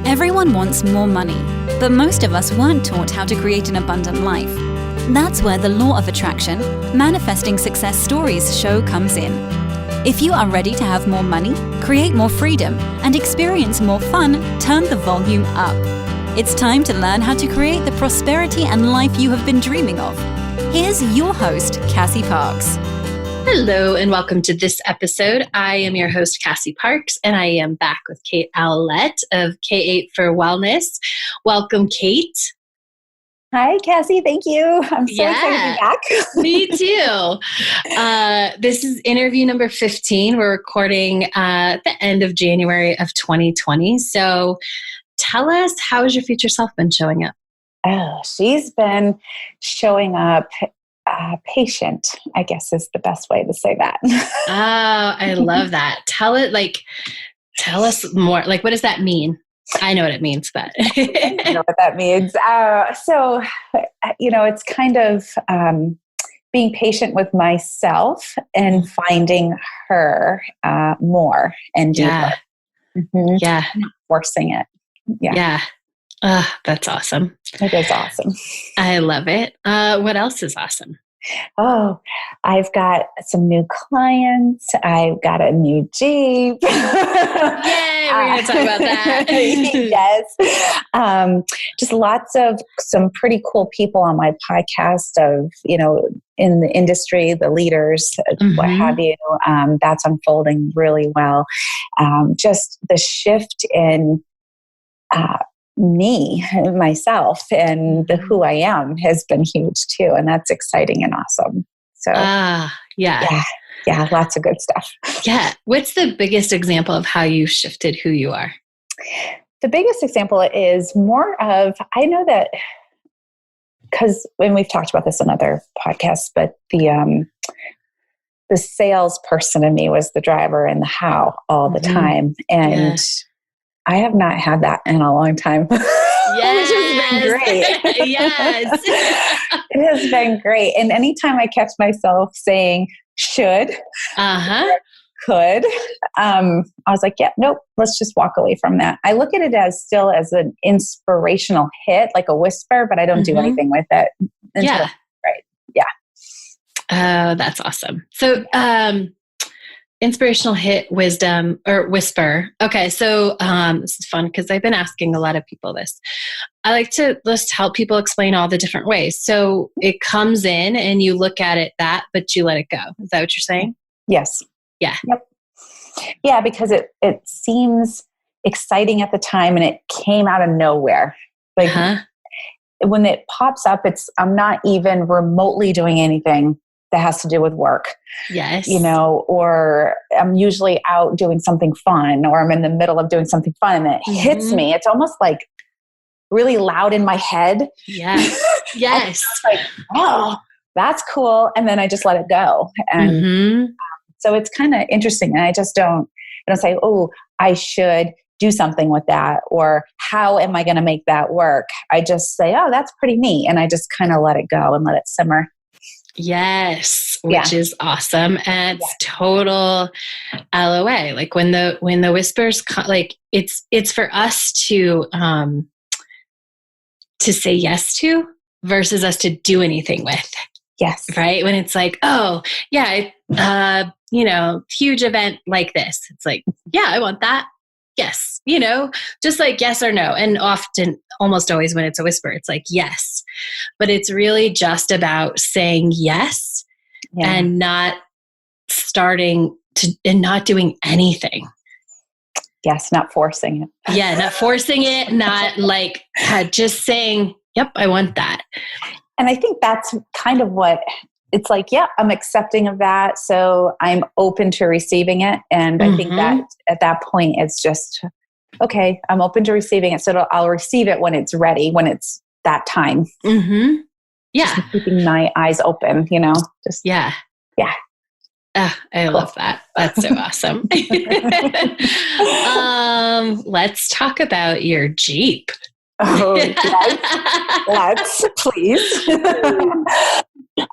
Everyone wants more money, but most of us weren't taught how to create an abundant life. That's where the law of attraction, manifesting success stories show comes in. If you are ready to have more money, create more freedom, and experience more fun, turn the volume up. It's time to learn how to create the prosperity and life you have been dreaming of. Here's your host, Cassie Parks. Hello and welcome to this episode. I am your host, Cassie Parks, and I am back with Kate Owlett of K8 for Wellness. Welcome, Kate. Hi, Cassie. Thank you. I'm so excited to be Me back. too. This is interview number 15. We're recording at the end of January of 2020. So tell us, how has your future self been showing up? Oh, she's been showing up patient, I guess is the best way to say that. Oh, I love that. Tell us more. Like, what does that mean? I know what it means, but I don't know what that means. It's kind of being patient with myself and finding her more and deeper. Yeah. Mm-hmm. Yeah. Not forcing it. Yeah. That's awesome. It is awesome. I love it. What else is awesome? Oh, I've got some new clients. I've got a new Jeep. Yay, we're going to talk about that. Yes. Just lots of some pretty cool people on my podcast of, in the industry, the leaders, what have you. That's unfolding really well. Just the shift in me, myself, and who I am has been huge too. And that's exciting and awesome. So, yeah, lots of good stuff. Yeah. What's the biggest example of how you shifted who you are? The biggest example is more of, I know that because when we've talked about this in other podcasts, but the salesperson in me was the driver and the how all the time. And I have not had that in a long time. Yes. Which has been great. Yes. It has been great. And anytime I catch myself saying should, could, I was like, nope, let's just walk away from that. I look at it as still as an inspirational hit, like a whisper, but I don't do anything with it. Right. Yeah. Oh, that's awesome. So, inspirational hit, wisdom, or whisper. Okay, so this is fun because I've been asking a lot of people this. I like to just help people explain all the different ways. So it comes in and you look at it but you let it go. Is that what you're saying? Yes. Yeah. Yep. Yeah, because it seems exciting at the time and it came out of nowhere. Like when it pops up, I'm not even remotely doing anything that has to do with work. Yes. Or I'm usually out doing something fun, or I'm in the middle of doing something fun and it hits me. It's almost like really loud in my head. Yes. Yes. Like, oh, that's cool. And then I just let it go. And so it's kind of interesting. And I don't say, oh, I should do something with that, or how am I going to make that work? I just say, oh, that's pretty neat. And I just kind of let it go and let it simmer. Yes, which is awesome. And it's total LOA. Like when the whispers like it's for us to say yes to versus us to do anything with. Yes. Right? When it's like, oh, yeah, huge event like this. It's like, yeah, I want that. Yes. Just like yes or no. And often, almost always when it's a whisper, it's like yes. But it's really just about saying yes and not starting to, and not doing anything. Yes, not forcing it. Yeah, not forcing it, not like just saying, yep, I want that. And I think that's kind of what it's like, I'm accepting of that. So I'm open to receiving it. And I think that at that point, it's just, okay, I'm open to receiving it. So I'll receive it when it's ready, when it's that time. Yeah. Just keeping my eyes open, just. Yeah. Yeah. I love that. That's so awesome. Let's talk about your Jeep. Oh, yes. Let's, please.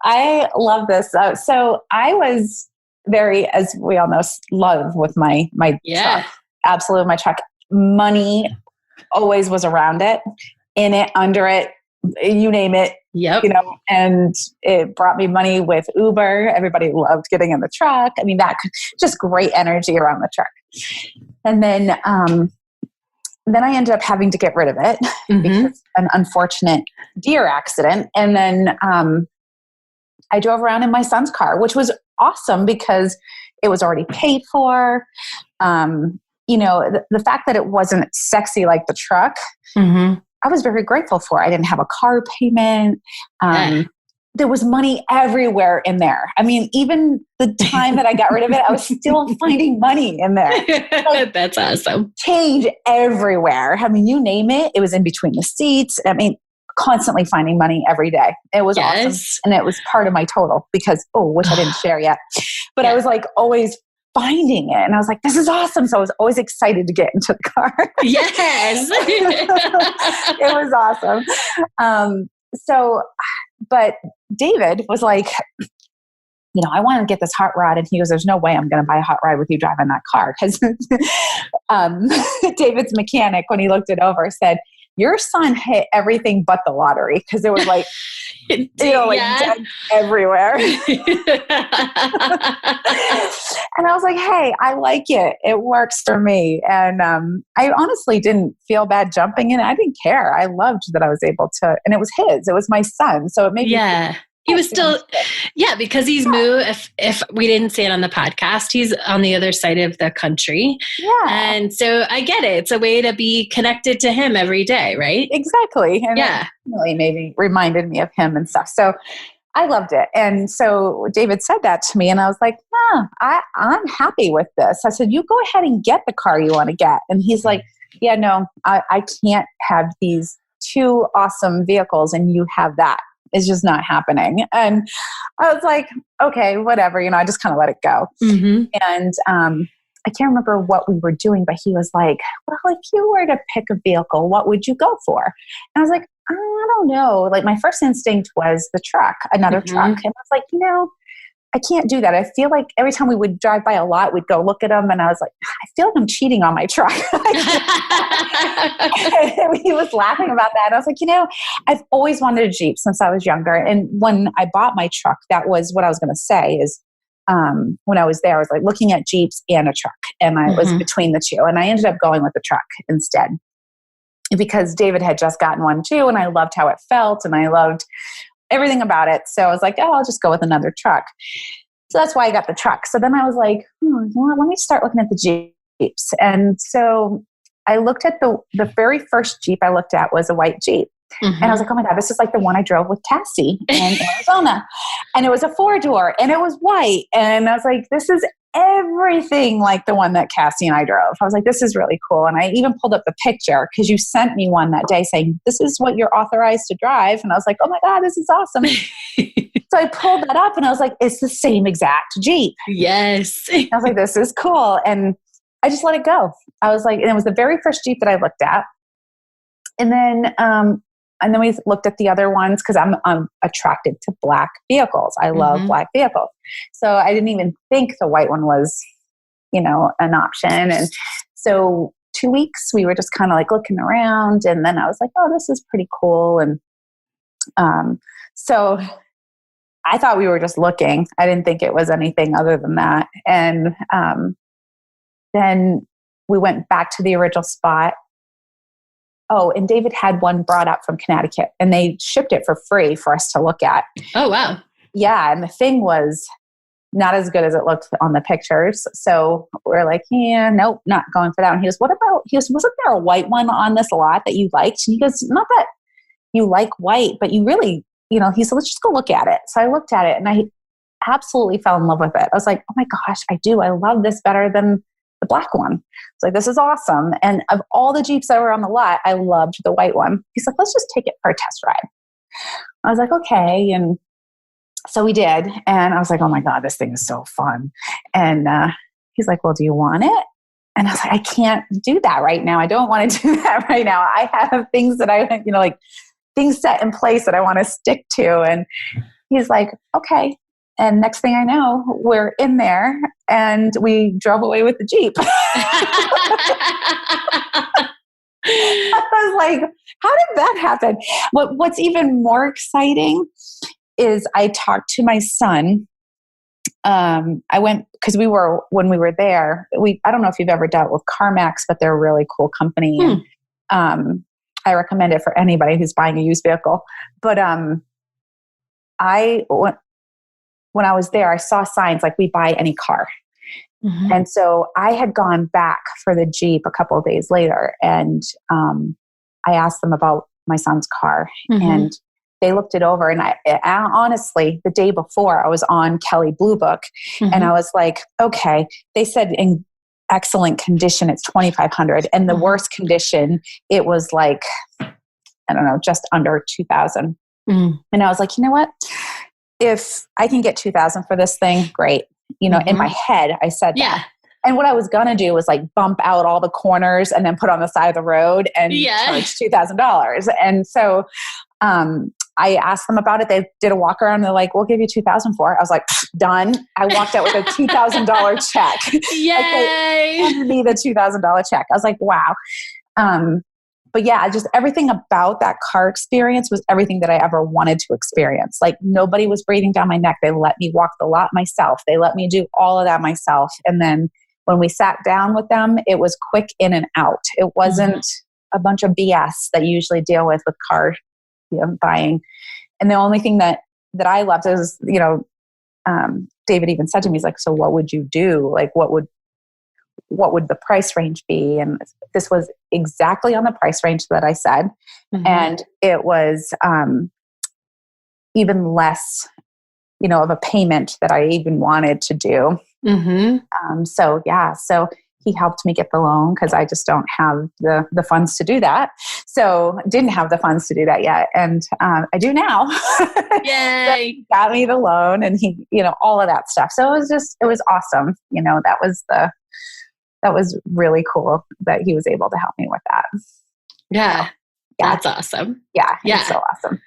I love this. So I was very, as we all know, love with my truck. Absolutely, my truck. Money always was around it, in it, under it, you name it. Yep. You know, and it brought me money with Uber. Everybody loved getting in the truck. I mean, just great energy around the truck. And then I ended up having to get rid of it because an unfortunate deer accident. And then I drove around in my son's car, which was awesome because it was already paid for. You know, the fact that it wasn't sexy like the truck, I was very grateful for. I didn't have a car payment. There was money everywhere in there. I mean, even the time that I got rid of it, I was still finding money in there. Like, that's awesome. Change everywhere. I mean, you name it. It was in between the seats. I mean, constantly finding money every day. It was awesome. And it was part of my total because, which I didn't share yet. But I was like always finding it. And I was like, this is awesome. So I was always excited to get into the car. Yes. It was awesome. But David was like, you know, I want to get this hot rod. And he goes, there's no way I'm going to buy a hot rod with you driving that car. Because David's mechanic, when he looked it over, said, your son hit everything but the lottery. Because it was like, dead everywhere. And I was like, hey, I like it. It works for me. And I honestly didn't feel bad jumping in. I didn't care. I loved that I was able to, and it was his. It was my son. So it made me he was still, because he's moved. If we didn't say it on the podcast, he's on the other side of the country. Yeah. And so I get it. It's a way to be connected to him every day, right? Exactly. And it really maybe reminded me of him and stuff. So I loved it. And so David said that to me and I was like, I'm happy with this. I said, you go ahead and get the car you want to get. And he's like, yeah, no, I can't have these two awesome vehicles and you have that. It's just not happening. And I was like, okay, whatever. You know, I just kind of let it go. And I can't remember what we were doing, but he was like, well, if you were to pick a vehicle, what would you go for? And I was like, I don't know. Like my first instinct was the truck, another truck. And I was like, you know, I can't do that. I feel like every time we would drive by a lot, we'd go look at them. And I was like, I feel like I'm cheating on my truck. He was laughing about that. And I was like, you know, I've always wanted a Jeep since I was younger. And when I bought my truck, that was what I was going to say is when I was there, I was like looking at Jeeps and a truck. And I was between the two. And I ended up going with the truck instead because David had just gotten one too. And I loved how it felt. And I loved everything about it. So I was like, I'll just go with another truck. So that's why I got the truck. So then I was like, you know what, let me start looking at the Jeeps. And so I looked at the very first Jeep I looked at was a white Jeep. And I was like, oh my God, this is like the one I drove with Cassie in Arizona. And it was a 4-door and it was white. And I was like, this is everything like the one that Cassie and I drove. I was like, this is really cool. And I even pulled up the picture because you sent me one that day saying, this is what you're authorized to drive. And I was like, oh my God, this is awesome. So I pulled that up and I was like, it's the same exact Jeep. Yes. I was like, this is cool. And I just let it go. I was like, and it was the very first Jeep that I looked at. And then we looked at the other ones because I'm attracted to black vehicles. I love black vehicles. So I didn't even think the white one was, you know, an option. And so 2 weeks we were just kind of like looking around. And then I was like, oh, this is pretty cool. And so I thought we were just looking. I didn't think it was anything other than that. And then we went back to the original spot. Oh, and David had one brought up from Connecticut and they shipped it for free for us to look at. Oh, wow. Yeah. And the thing was not as good as it looked on the pictures. So we're like, yeah, nope, not going for that. And he goes, wasn't there a white one on this lot that you liked? And he goes, not that you like white, but you really, you know, he said, let's just go look at it. So I looked at it and I absolutely fell in love with it. I was like, oh my gosh, I do. I love this better than the black one. It's like, this is awesome. And of all the Jeeps that were on the lot, I loved the white one. He's like, let's just take it for a test ride. I was like, okay. And so we did. And I was like, oh my God, this thing is so fun. And he's like, well, do you want it? And I was like, I can't do that right now. I don't want to do that right now. I have things that I, you know, like things set in place that I want to stick to. And he's like, okay. And next thing I know, we're in there and we drove away with the Jeep. I like, how did that happen? What's even more exciting is I talked to my son. I went because when we were there, I don't know if you've ever dealt with CarMax, but they're a really cool company. And I recommend it for anybody who's buying a used vehicle. But when I was there, I saw signs like we buy any car. Mm-hmm. And so I had gone back for the Jeep a couple of days later, and I asked them about my son's car, and they looked it over. And I honestly, the day before, I was on Kelley Blue Book, and I was like, okay, they said in excellent condition, it's $2,500, and the worst condition, it was like, I don't know, just under $2,000. And I was like, you know what? If I can get $2,000 for this thing, great. In my head, I said that. And what I was going to do was like bump out all the corners and then put on the side of the road and charge $2,000. And so I asked them about it. They did a walk around and they're like, we'll give you $2,000 for it. I was like, done. I walked out with a $2,000 check. Yay! Like, handed me the $2,000 check. I was like, wow. But yeah, just everything about that car experience was everything that I ever wanted to experience. Like nobody was breathing down my neck. They let me walk the lot myself. They let me do all of that myself. And then when we sat down with them, it was quick in and out. It wasn't a bunch of BS that you usually deal with car buying. And the only thing that I loved is, David even said to me, he's like, so what would you do? Like, what would the price range be? And this was exactly on the price range that I said. And it was even less, of a payment that I even wanted to do. So he helped me get the loan because I just don't have the funds to do that. So didn't have the funds to do that yet. And I do now. Yay! So he got me the loan and he, all of that stuff. So it was awesome. That was really cool that he was able to help me with that. Yeah. That's awesome. Yeah. It was so awesome.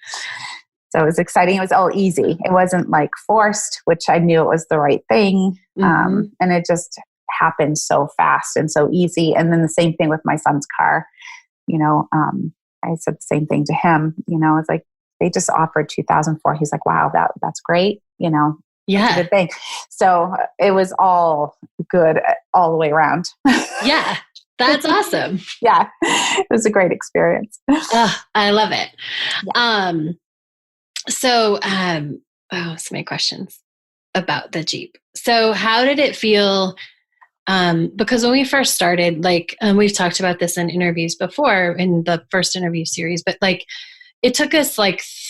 So it was exciting. It was all easy. It wasn't like forced, which I knew it was the right thing. And it just happened so fast and so easy. And then the same thing with my son's car. I said the same thing to him. It's like they just offered $2,000 for. He's like, wow, that's great. That's a good thing. So it was all good all the way around. Yeah. That's awesome. Yeah. It was a great experience. I love it. Yeah. So many questions about the Jeep. So how did it feel? Because when we first started, we've talked about this in interviews before in the first interview series, but it took us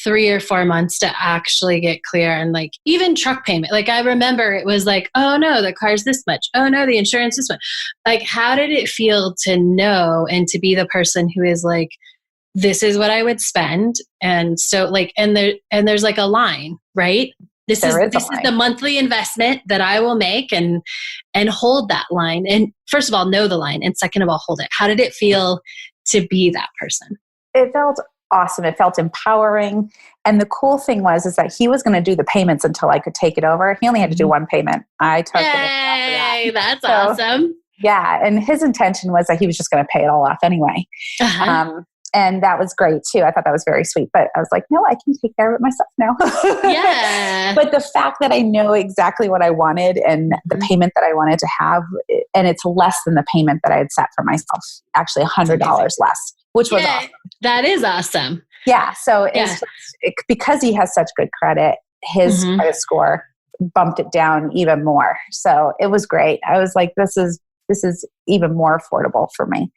3 or 4 months to actually get clear and even truck payment. I remember it was oh no, the car's this much. Oh no, the insurance this much. How did it feel to know and to be the person who is this is what I would spend. And so and there's a line, right? This is the monthly investment that I will make and hold that line. And first of all, know the line. And second of all, hold it. How did it feel to be that person? It felt awesome. It felt empowering. And the cool thing is that he was going to do the payments until I could take it over. He only had to do one payment. I took it after that. That's awesome. Yeah. And his intention was that he was just going to pay it all off anyway. And that was great too. I thought that was very sweet, but I was like, no, I can take care of it myself now. Yeah. But the fact that I know exactly what I wanted and the payment that I wanted to have, and it's less than the payment that I had set for myself, actually $100 less, which was awesome. That is awesome. Yeah. So because he has such good credit, his credit score bumped it down even more. So it was great. I was like, this is even more affordable for me.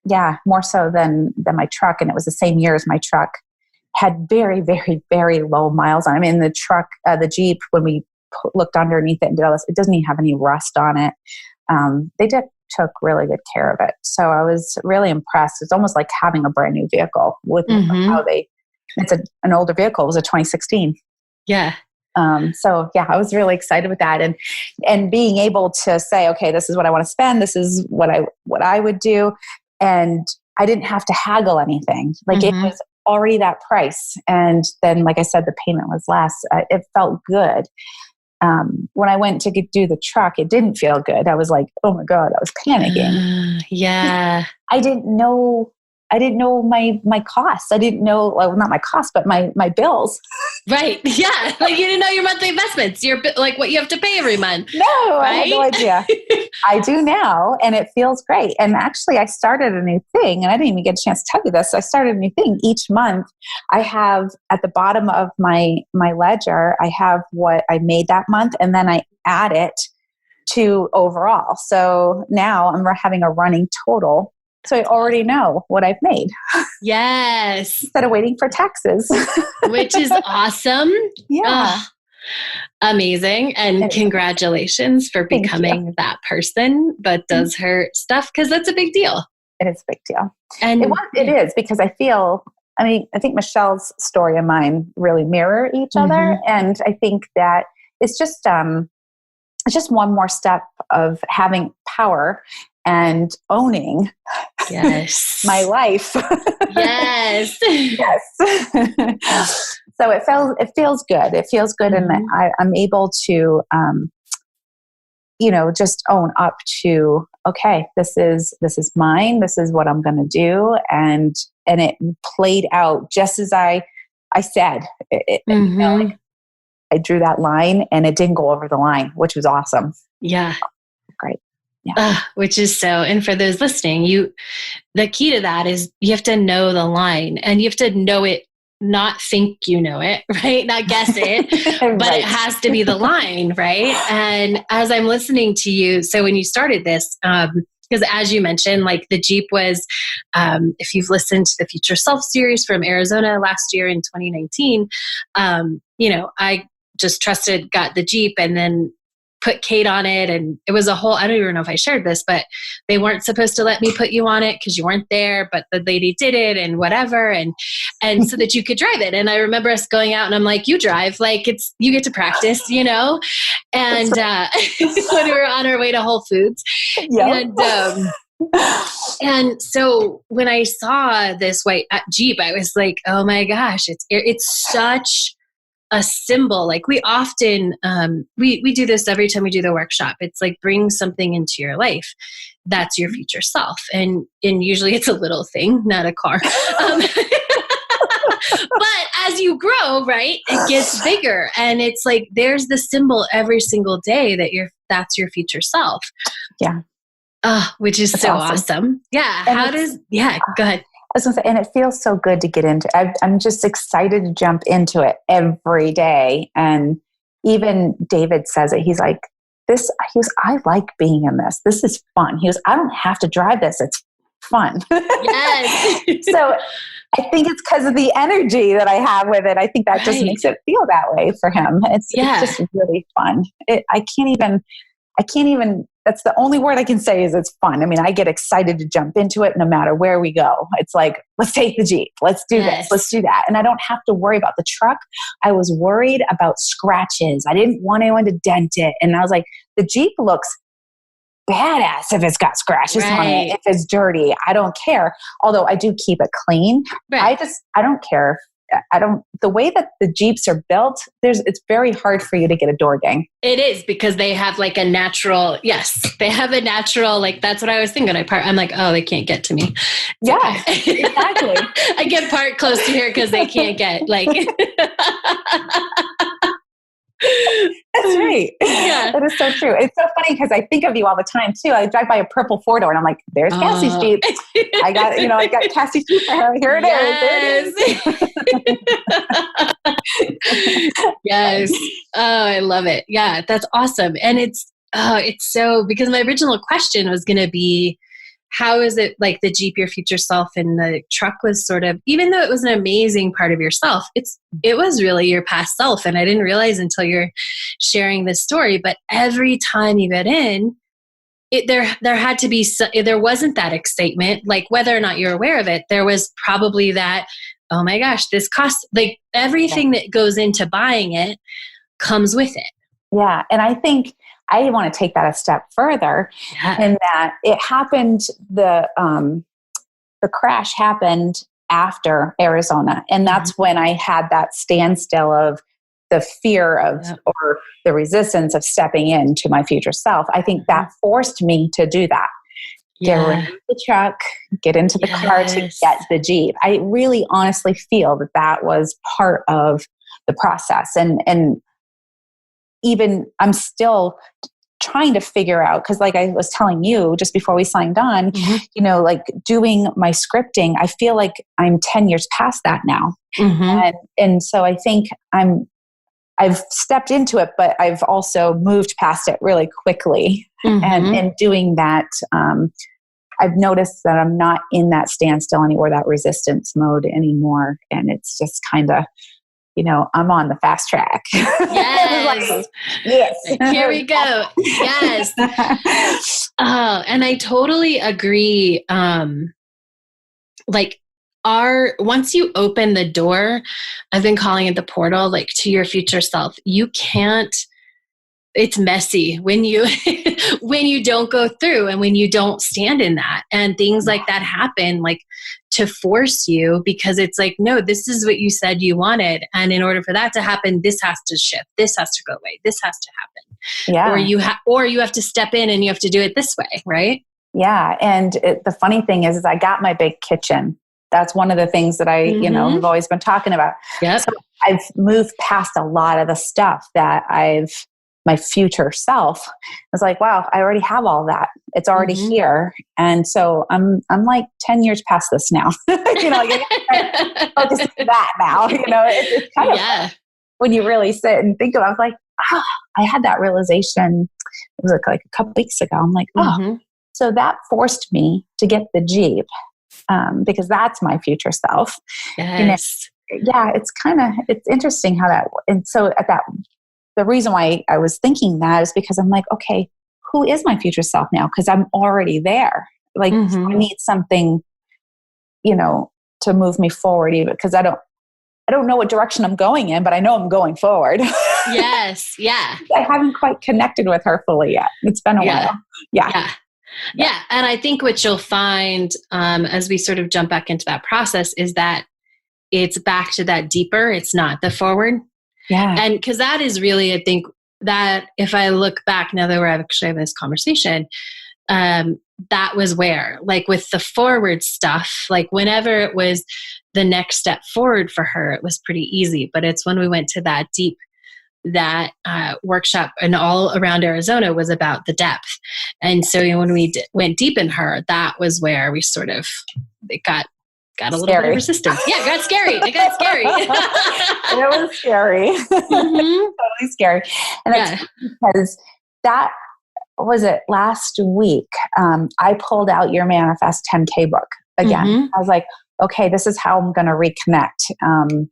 Yeah, more so than my truck. And it was the same year as my truck had very, very, very low miles on it. I mean, the truck, the Jeep, when we looked underneath it and did all this, it doesn't even have any rust on it. They took really good care of it. So I was really impressed. It's almost like having a brand new vehicle with how it's an older vehicle. It was a 2016. Yeah. So yeah, I was really excited with that and being able to say, okay, this is what I want to spend. This is what I would do. And I didn't have to haggle anything. It was already that price. And then, like I said, the payment was less. It felt good. When I went to do the truck, it didn't feel good. I was like, oh my God, I was panicking. Yeah. I didn't know I didn't know my costs. I didn't know, well, not my costs, but my bills. Right. Yeah. Like you didn't know your monthly investments, like what you have to pay every month. No, right? I had no idea. I do now, and it feels great. And actually, I started a new thing, and I didn't even get a chance to tell you this. I started a new thing. Each month, I have at the bottom of my ledger, I have what I made that month, and then I add it to overall. So now I'm having a running total. So I already know what I've made. Yes. Instead of waiting for taxes. Which is awesome. Yeah. Amazing. And congratulations for becoming that person that does her stuff, because that's a big deal. It is a big deal. And it is, because I think Michelle's story and mine really mirror each other. And I think that it's just one more step of having power and owning my life. Yes. Yes. So it feels good. It feels good. And I'm able to, just own up to, okay, this is mine. This is what I'm going to do. And it played out just as I said. Like I drew that line and it didn't go over the line, which was awesome. Yeah. Great. Yeah. Which is and for those listening, the key to that is you have to know the line, and you have to know it, not think you know it, right? Not guess it, but it has to be the line, right? And as I'm listening to you, so when you started this, because as you mentioned, like the Jeep was, if you've listened to the Future Self series from Arizona last year in 2019, I just got the Jeep and then put Kate on it. And it was I don't even know if I shared this, but they weren't supposed to let me put you on it because you weren't there, but the lady did it and whatever. And so that you could drive it. And I remember us going out and I'm like, you drive, like you get to practice, and when we were on our way to Whole Foods. Yep. And so when I saw this white Jeep, I was like, oh my gosh, it's such a symbol. Like we often, we do this every time we do the workshop. It's like bring something into your life that's your future self. And usually it's a little thing, not a car. But as you grow, right, it gets bigger. And it's like, there's the symbol every single day that's your future self. Yeah. Which is that's so awesome. Yeah. Go ahead. I was going to say, and it feels so good to get into. I'm just excited to jump into it every day. And even David says it. He's like, I like being in this. This is fun. He goes, I don't have to drive this. It's fun. Yes. So I think it's because of the energy that I have with it. I think that just makes it feel that way for him. It's just really fun. I can't even, that's the only word I can say is it's fun. I mean, I get excited to jump into it no matter where we go. It's like, let's take the Jeep. Let's do this. Let's do that. And I don't have to worry about the truck. I was worried about scratches. I didn't want anyone to dent it. And I was like, the Jeep looks badass if it's got scratches on it. If it's dirty, I don't care. Although I do keep it clean. Right. I don't care. The way that the Jeeps are built, it's very hard for you to get a door gang. It is, because they have like a natural, like, that's what I was thinking. I'm like, oh, they can't get to me. Yeah, exactly. I get parked close to here because they can't get like. That's right. Yeah. That is so true. It's so funny because I think of you all the time too. I drive by a purple 4-door and I'm like, there's Cassie's Jeep. I got Cassie's Jeep for her. Here it is. Yes. Oh, I love it. Yeah, that's awesome. And it's so, because my original question was going to be, how is it like the Jeep, your future self, and the truck was sort of, even though it was an amazing part of yourself, it was really your past self. And I didn't realize until you're sharing this story, but every time you get in, there had to be, there wasn't that excitement, like whether or not you're aware of it, there was probably that, oh my gosh, this costs, like everything that goes into buying it comes with it. Yeah. And I think I want to take that a step further in that it happened, the crash happened after Arizona. And that's when I had that standstill of the fear of, or the resistance of stepping into my future self. I think that forced me to do that. get rid of the truck, get into the car to get the Jeep. I really honestly feel that that was part of the process. And even I'm still trying to figure out, because like I was telling you just before we signed on, you know, like doing my scripting, I feel like I'm 10 years past that now. And so I think I've stepped into it, but I've also moved past it really quickly. And doing that, I've noticed that I'm not in that standstill anymore, that resistance mode anymore. And it's just kind of, you know, I'm on the fast track. Yes. Yes. Here we go. Yes. And I totally agree. Once you open the door, I've been calling it the portal, like to your future self, you can't, it's messy when you, when you don't go through and when you don't stand in that, and things like that happen, like to force you, because it's like, no, this is what you said you wanted. And in order for that to happen, this has to shift. This has to go away. This has to happen. Yeah. Or you have to step in and you have to do it this way. Right. Yeah. And the funny thing is I got my big kitchen. That's one of the things that I, you know, have always been talking about. Yep. So I've moved past a lot of the stuff that my future self was like, wow, I already have all that. It's already here. And so I'm like 10 years past this now. You know, like I focus on that now. You know, it's kind of when you really sit and think about it, I was like, I had that realization. It was like a couple weeks ago. I'm like, so that forced me to get the Jeep. Because that's my future self. Yes. You know, it's interesting how that, and so the reason why I was thinking that is because I'm like, okay, who is my future self now? Because I'm already there. Like I need something, you know, to move me forward, even because I don't know what direction I'm going in, but I know I'm going forward. Yes. Yeah. I haven't quite connected with her fully yet. It's been a while. Yeah. And I think what you'll find as we sort of jump back into that process is that it's back to that deeper. It's not the forward. Yeah. And because that is really, I think that if I look back now that we're actually having this conversation, that was where, like with the forward stuff, like whenever it was the next step forward for her, it was pretty easy. But it's when we went to that deep, that workshop and all around Arizona was about the depth. And so when we went deep in her, that was where we sort of, it got a little bit of resistance. Yeah, it got scary. It got scary. It was scary. Totally scary. And that's because that was it last week. I pulled out your Manifest 10K book again. I was like, okay, this is how I'm going to reconnect and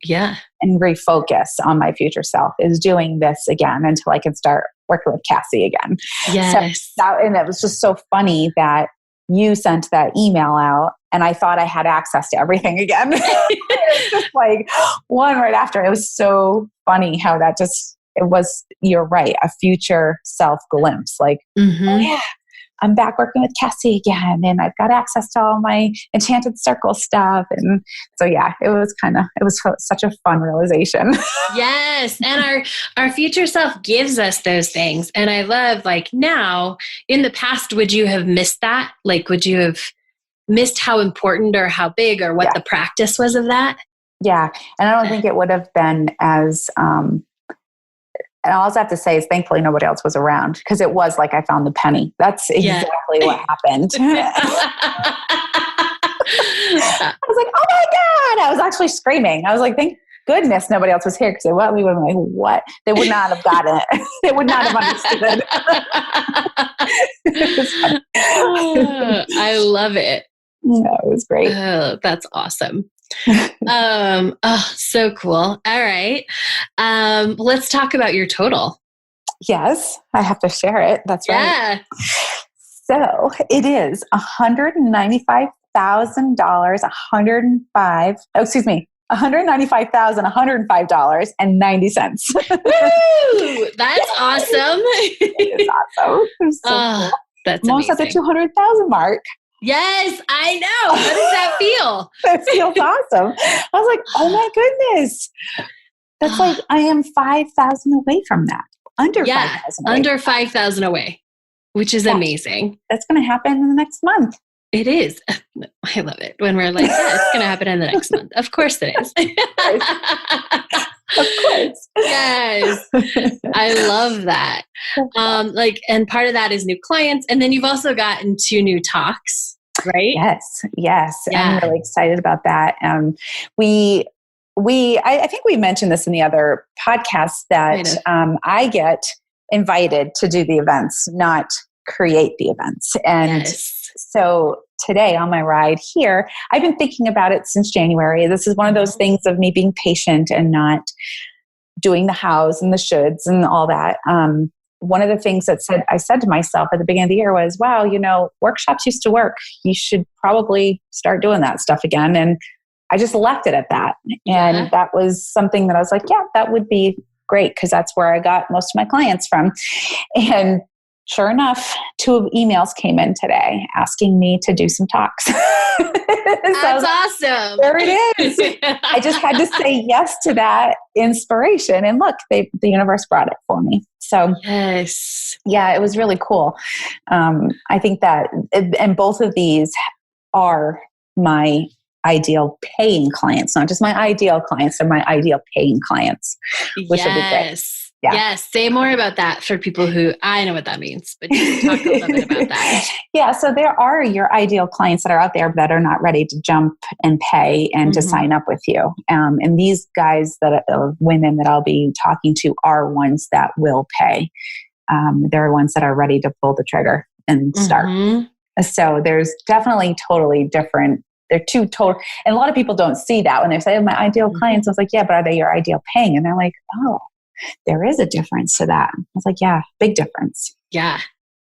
refocus on my future self, is doing this again until I can start working with Cassie again. Yes. So and it was just so funny that you sent that email out and I thought I had access to everything again. It was just like one right after. It was so funny how that just, it was, you're right, a future self glimpse. Like, oh yeah, I'm back working with Cassie again, and I've got access to all my Enchanted Circle stuff. And so, yeah, it was such a fun realization. Yes. And our future self gives us those things. And I love, like, now, in the past, would you have missed that? Like, would you have missed how important or how big or what the practice was of that? Yeah. And I don't think it would have been as, and all I have to say is thankfully nobody else was around, because it was like I found the penny. That's exactly what happened. I was like, oh my God. I was actually screaming. I was like, thank goodness nobody else was here, because we would have been like, what? They would not have gotten it. They would not have understood. I love it. Yeah, it was great. Oh, that's awesome. So cool. All right. Let's talk about your total. Yes, I have to share it. That's right. So it is $195,000, $195,105.90. Woo! That's awesome. It is awesome. It's so cool. That's almost amazing. At the 200,000 mark. Yes, I know. How does that feel? It feels awesome. I was like, oh my goodness. That's like, I am 5,000 away from that. Under 5,000 away. Under 5,000 away. which is amazing. That's going to happen in the next month. It is. I love it when we're like, yeah, it's going to happen in the next month. Of course it is. Of course. Yes. I love that. And part of that is new clients. And then you've also gotten 2 new talks, right? Yes. Yeah. I'm really excited about that. I think we mentioned this in the other podcast that I get invited to do the events, not create the events. And so today on my ride here, I've been thinking about it since January. This is one of those things of me being patient and not doing the hows and the shoulds and all that. One of the things I said to myself at the beginning of the year was, wow, workshops used to work. You should probably start doing that stuff again. And I just left it at that. And that was something that I was like, yeah, that would be great, because that's where I got most of my clients from. And sure enough, 2 emails came in today asking me to do some talks. That's awesome. There it is. I just had to say yes to that inspiration. And look, the universe brought it for me. So yeah, it was really cool. I think that, and both of these are my ideal paying clients, not just my ideal clients, they're my ideal paying clients, which would be great. Yeah. Yes. Say more about that for people who, I know what that means, but just talk a little bit about that. Yeah. So there are your ideal clients that are out there that are not ready to jump and pay and to sign up with you. And these guys or women that I'll be talking to are ones that will pay. They're ones that are ready to pull the trigger and start. So there's definitely totally different. They're 2 total. And a lot of people don't see that when they say, my ideal clients. I was like, yeah, but are they your ideal paying? And they're like, oh, there is a difference to that. I was like, yeah, big difference. Yeah,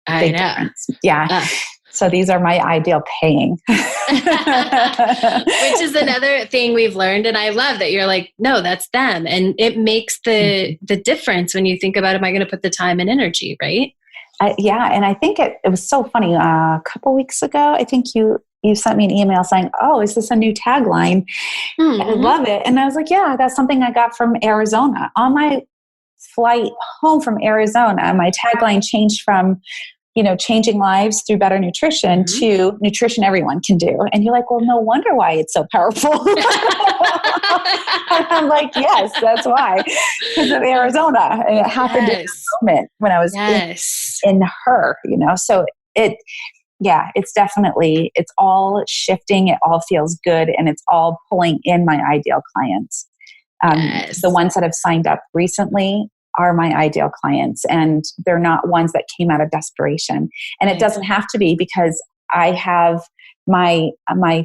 I know. Difference. Yeah. So these are my ideal paying. Which is another thing we've learned. And I love that you're like, no, that's them. And it makes the difference when you think about, am I going to put the time and energy, right? Yeah. And I think it was so funny. A couple weeks ago, I think you sent me an email saying, oh, is this a new tagline? I love it. And I was like, yeah, that's something I got from Arizona. On my flight home from Arizona, my tagline changed from, changing lives through better nutrition to nutrition everyone can do. And you're like, well, no wonder why it's so powerful. I'm like, yes, that's why. Because of Arizona. And it happened in a moment when I was in her, so it's definitely, it's all shifting. It all feels good. And it's all pulling in my ideal clients. The ones that have signed up recently are my ideal clients, and they're not ones that came out of desperation. And it doesn't have to be, because I have my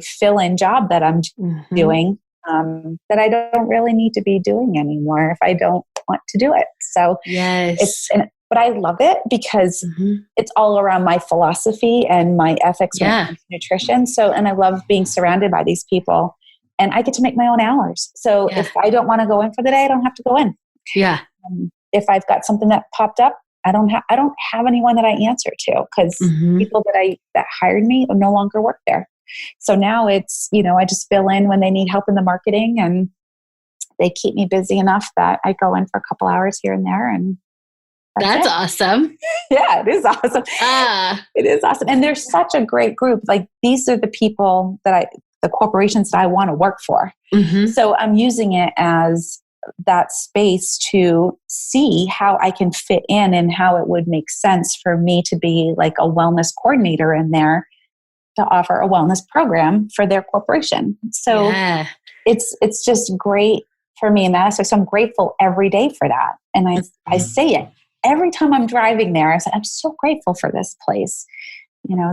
fill-in job that I'm doing that I don't really need to be doing anymore if I don't want to do it. So but I love it because it's all around my philosophy and my ethics when it comes to nutrition. So, and I love being surrounded by these people, and I get to make my own hours. So if I don't want to go in for the day, I don't have to go in. Yeah. If I've got something that popped up, I don't have anyone that I answer to, because people that hired me no longer work there. So now it's, I just fill in when they need help in the marketing, and they keep me busy enough that I go in for a couple hours here and there. And that's awesome. Yeah, it is awesome. It is awesome. And they're such a great group. Like, these are the people the corporations that I want to work for. So I'm using it as that space to see how I can fit in and how it would make sense for me to be like a wellness coordinator in there to offer a wellness program for their corporation. So it's just great for me in that aspect. So I'm grateful every day for that. And I say it every time I'm driving there. I say, I'm so grateful for this place.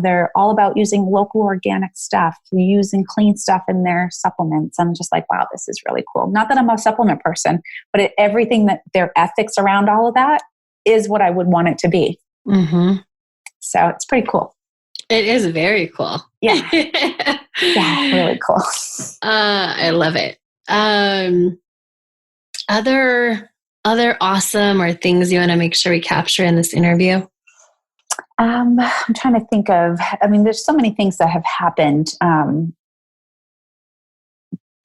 They're all about using local organic stuff, using clean stuff in their supplements. I'm just like, wow, this is really cool. Not that I'm a supplement person, but everything that their ethics around all of that is what I would want it to be. So it's pretty cool. It is very cool. Yeah. Yeah, really cool. I love it. Other awesome or things you want to make sure we capture in this interview? I'm trying to think of, there's so many things that have happened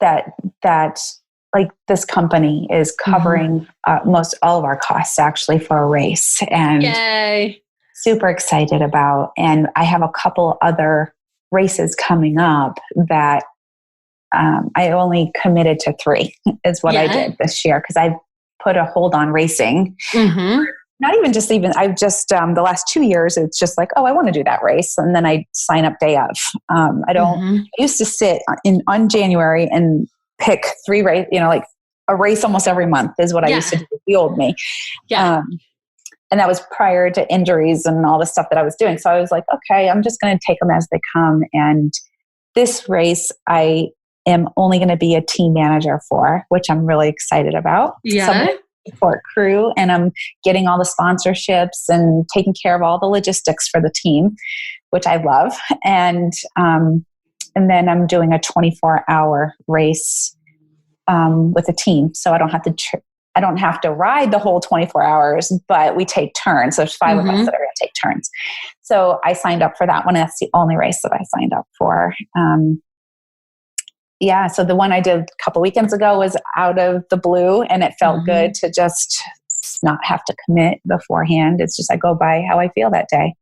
that like this company is covering most all of our costs actually for a race. And yay. super excited about. And I have a couple other races coming up that I only committed to 3 is what I did this year, because I put a hold on racing. Not even, I've just, the last 2 years, it's just like, oh, I want to do that race. And then I sign up day of. I used to sit on January and pick 3 race, like a race almost every month is what I used to do with the old me. And that was prior to injuries and all the stuff that I was doing. So I was like, okay, I'm just going to take them as they come. And this race, I am only going to be a team manager for, which I'm really excited about. Support crew, and I'm getting all the sponsorships and taking care of all the logistics for the team, which I love. And then I'm doing a 24-hour race with a team, so I don't have to ride the whole 24 hours, but we take turns. So there's 5 of us that are going to take turns. So I signed up for that one. That's the only race that I signed up for. So the one I did a couple weekends ago was out of the blue, and it felt good to just not have to commit beforehand. It's just I go by how I feel that day.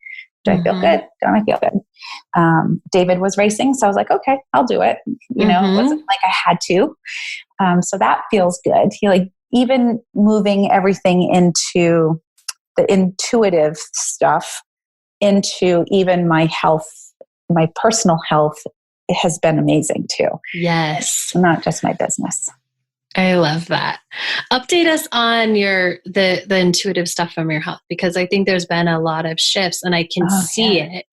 Do I feel good? Don't I feel good? David was racing, so I was like, okay, I'll do it. It wasn't like I had to. So that feels good. Even moving everything into the intuitive stuff, into even my health, my personal health, it has been amazing too. Yes. Not just my business. I love that. Update us on the intuitive stuff from your health, because I think there's been a lot of shifts, and I can see it.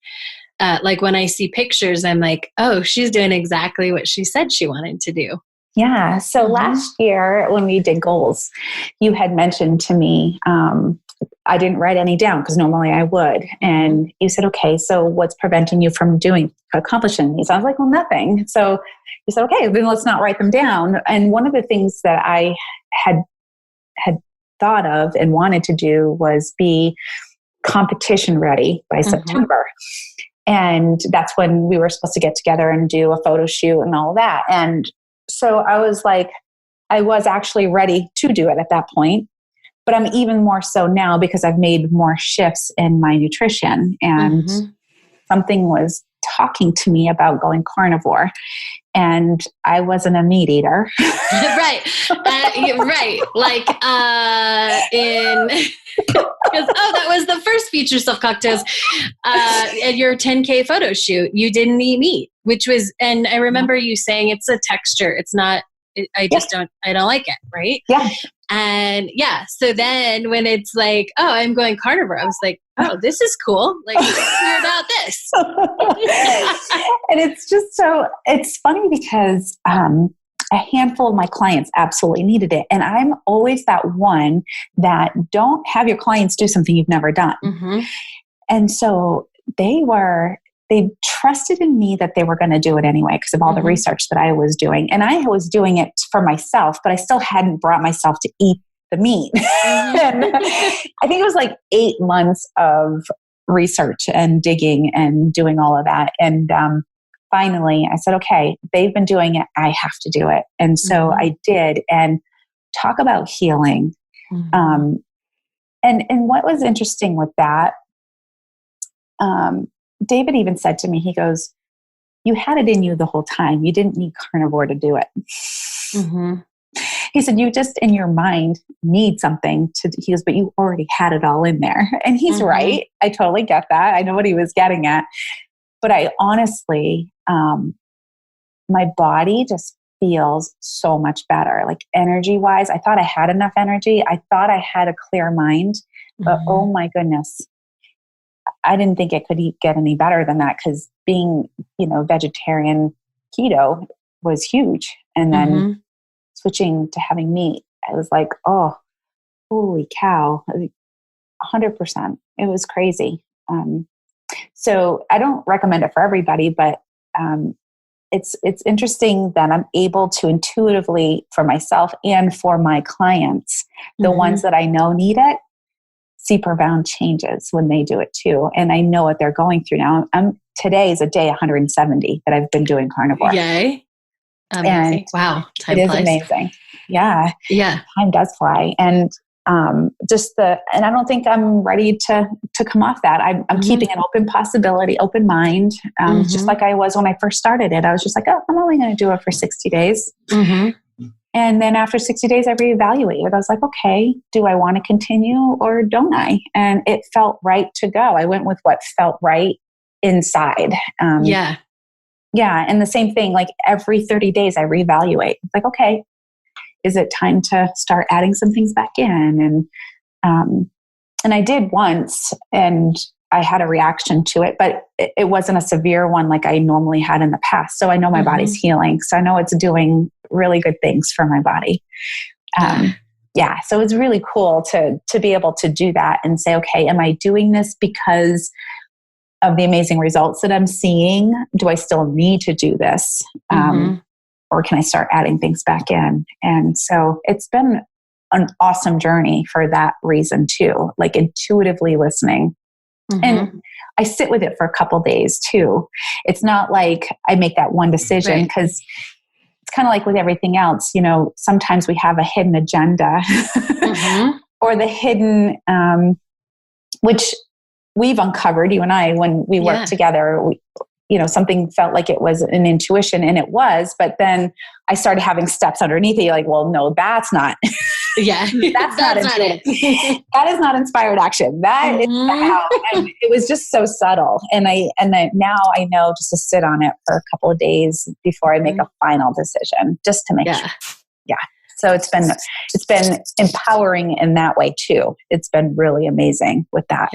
Like when I see pictures, I'm like, oh, she's doing exactly what she said she wanted to do. Yeah. So last year when we did goals, you had mentioned to me, I didn't write any down because normally I would. And you said, okay, so what's preventing you from accomplishing these? I was like, well, nothing. So you said, okay, then let's not write them down. And one of the things that I had thought of and wanted to do was be competition ready by September. And that's when we were supposed to get together and do a photo shoot and all that. And so I was like, I was actually ready to do it at that point, but I'm even more so now because I've made more shifts in my nutrition, and something was talking to me about going carnivore, and I wasn't a meat eater. Right. Right. Like, that was the first Future Self Cocktails at your 10K photo shoot. You didn't eat meat, which was, and I remember you saying it's a texture. It's not, I don't like it. Right. Yeah. And so then when it's like, oh, I'm going carnivore, I was like, oh, this is cool. Like, let's hear about this. And it's just it's funny because a handful of my clients absolutely needed it. And I'm always that one that don't have your clients do something you've never done. And so they trusted in me that they were going to do it anyway because of all the research that I was doing. And I was doing it for myself, but I still hadn't brought myself to eat the meat. And I think it was like 8 months of research and digging and doing all of that. And finally I said, okay, they've been doing it, I have to do it. And so I did. And talk about healing. And what was interesting with that, David even said to me, he goes, you had it in you the whole time. You didn't need carnivore to do it. He said, you just in your mind need something he goes, but you already had it all in there. And he's right. I totally get that. I know what he was getting at. But I honestly, my body just feels so much better. Like energy wise, I thought I had enough energy. I thought I had a clear mind, but oh my goodness, I didn't think it could get any better than that, because being, vegetarian keto was huge. And then switching to having meat, I was like, oh, holy cow, 100%. It was crazy. So I don't recommend it for everybody, but it's interesting that I'm able to intuitively, for myself and for my clients, the ones that I know need it, see profound changes when they do it too. And I know what they're going through now. Today is a day 170 that I've been doing carnivore. Yay. And wow. Time it is flies. amazing. Yeah. Yeah. Time does fly. And and I don't think I'm ready to come off that. I'm keeping an open mind, just like I was when I first started it. I was just like, oh, I'm only going to do it for 60 days. And then after 60 days, I reevaluated. I was like, okay, do I want to continue or don't I? And it felt right to go. I went with what felt right inside. Yeah. And the same thing, like every 30 days, I reevaluate. It's like, okay, is it time to start adding some things back in? And I did once, and I had a reaction to it, but it wasn't a severe one like I normally had in the past. So I know my body's healing. So I know it's doing really good things for my body. So it's really cool to be able to do that and say, okay, am I doing this because of the amazing results that I'm seeing? Do I still need to do this? Or can I start adding things back in? And so it's been an awesome journey for that reason too, like intuitively listening. And I sit with it for a couple days too. It's not like I make that one decision, because it's kind of like with everything else, sometimes we have a hidden agenda or the hidden, which we've uncovered, you and I, when we worked together. Something felt like it was an intuition, and it was, but then I started having steps underneath it. You're like, well, no, that's not. That's not it. That is not inspired action. That is how, and it was just so subtle. And now I know just to sit on it for a couple of days before I make a final decision, just to make sure. Yeah. So it's been empowering in that way too. It's been really amazing with that.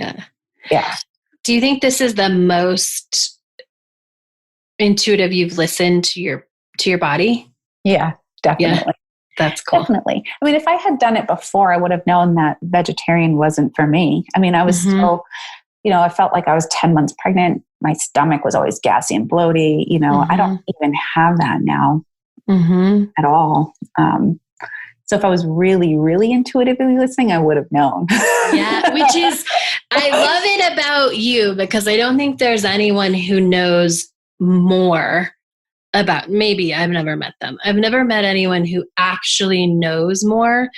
Yeah. Do you think this is the most intuitive you've listened to your body? Yeah, definitely. Yeah, that's cool. Definitely. I mean, if I had done it before, I would have known that vegetarian wasn't for me. I mean, I was still, I felt like I was 10 months pregnant. My stomach was always gassy and bloaty. I don't even have that now at all. So if I was really, really intuitively listening, I would have known. Which is, I love it about you, because I don't think there's anyone who knows more about, maybe I've never met them. I've never met anyone who actually knows more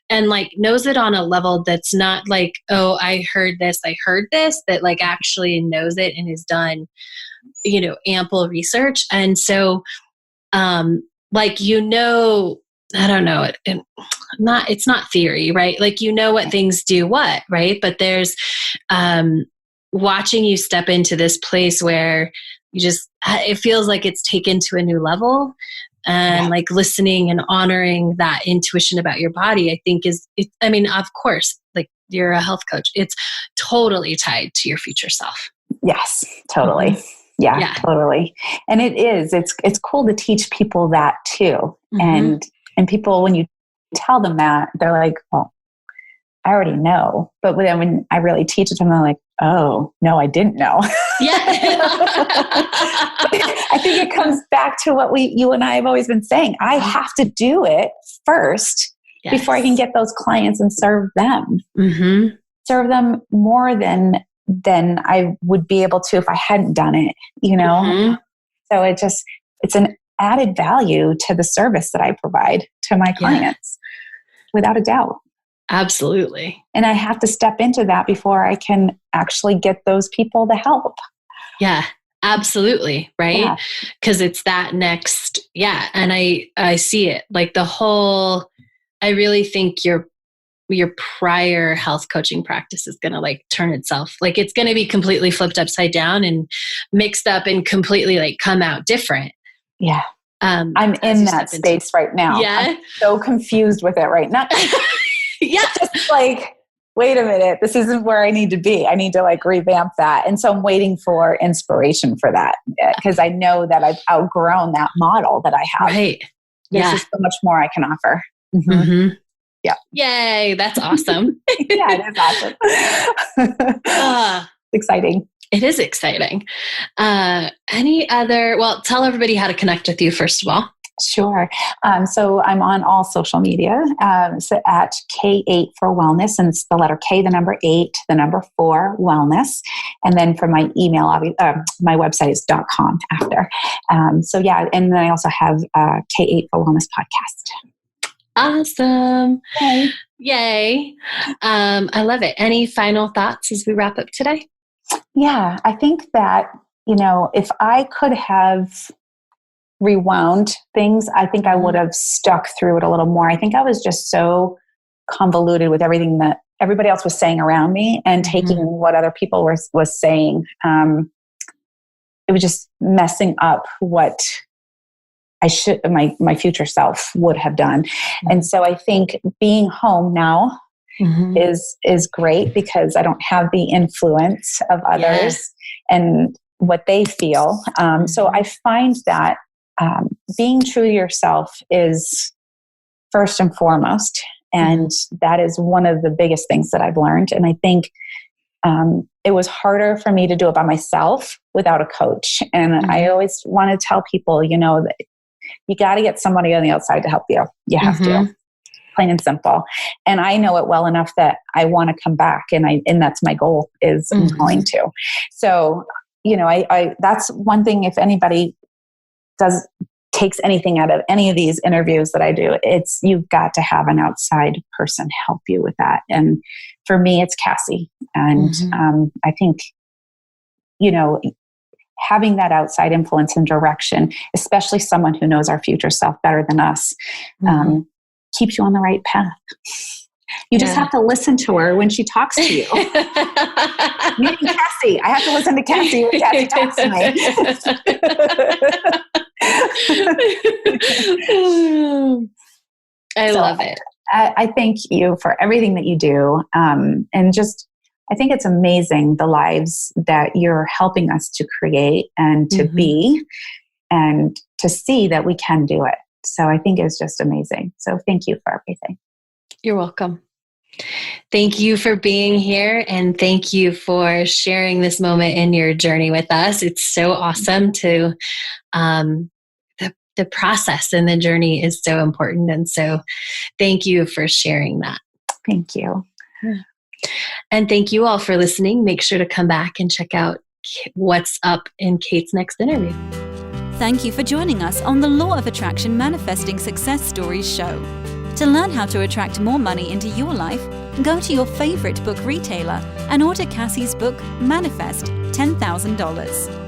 and like knows it on a level that's not like, oh, I heard this, that like actually knows it and has done, ample research. And so, like, I don't know, it's not theory, right? Like, what things do what, right? But there's, watching you step into this place where it feels like it's taken to a new level, and like listening and honoring that intuition about your body, I think of course, like you're a health coach, it's totally tied to your future self. Yes, totally. Yeah, totally. And it's cool to teach people that too. And people, when you tell them that, they're like, well, I already know. But then when I really teach it to them, they're like, oh, no, I didn't know. I think it comes back to what you and I have always been saying. I have to do it first before I can get those clients and serve them. Serve them more than I would be able to if I hadn't done it, So it's an added value to the service that I provide to my clients, without a doubt. Absolutely. And I have to step into that before I can actually get those people the help. Yeah, absolutely. Right. Because it's that next. Yeah. And I see it like I really think your prior health coaching practice is going to like turn itself, like it's going to be completely flipped upside down and mixed up and completely like come out different. Yeah. I'm in that space right now. Yeah. I'm so confused with it right now. Just like, wait a minute, this isn't where I need to be. I need to like revamp that. And so I'm waiting for inspiration for that, because I know that I've outgrown that model that I have. Right. There's just so much more I can offer. Yeah. Yay. That's awesome. Yeah, it is awesome. Exciting. It is exciting. Tell everybody how to connect with you, first of all. Sure. So I'm on all social media, so at K8 for Wellness, and it's the letter K, the number 8, the number 4, Wellness. And then for my email, my website is .com after. And then I also have K8 for Wellness podcast. Awesome. Yay. Yay. I love it. Any final thoughts as we wrap up today? Yeah, I think that, if I could have rewound things, I think I would have stuck through it a little more. I think I was just so convoluted with everything that everybody else was saying around me and taking what other people was saying. It was just messing up what I should, my future self would have done. And so I think being home now is great because I don't have the influence of others and what they feel. So I find that being true to yourself is first and foremost. And that is one of the biggest things that I've learned. And I think it was harder for me to do it by myself without a coach. And I always want to tell people, that you got to get somebody on the outside to help you. You have to, plain and simple. And I know it well enough that I want to come back, and that's my goal, is I'm going to. So, I that's one thing. If anybody takes anything out of any of these interviews that I do, it's you've got to have an outside person help you with that. And for me, it's Cassie. And I think, having that outside influence and direction, especially someone who knows our future self better than us, keeps you on the right path. You just have to listen to her when she talks to you. Me and Cassie. I have to listen to Cassie when Cassie talks to me. I love it. I thank you for everything that you do. And just, I think it's amazing the lives that you're helping us to create and to be, and to see that we can do it. So I think it's just amazing. So thank you for everything. You're welcome. Thank you for being here, and thank you for sharing this moment in your journey with us. It's so awesome to, the process and the journey is so important. And so thank you for sharing that. Thank you. And thank you all for listening. Make sure to come back and check out what's up in Kate's next interview. Thank you for joining us on the Law of Attraction Manifesting Success Stories show. To learn how to attract more money into your life, go to your favorite book retailer and order Cassie's book, Manifest $10,000.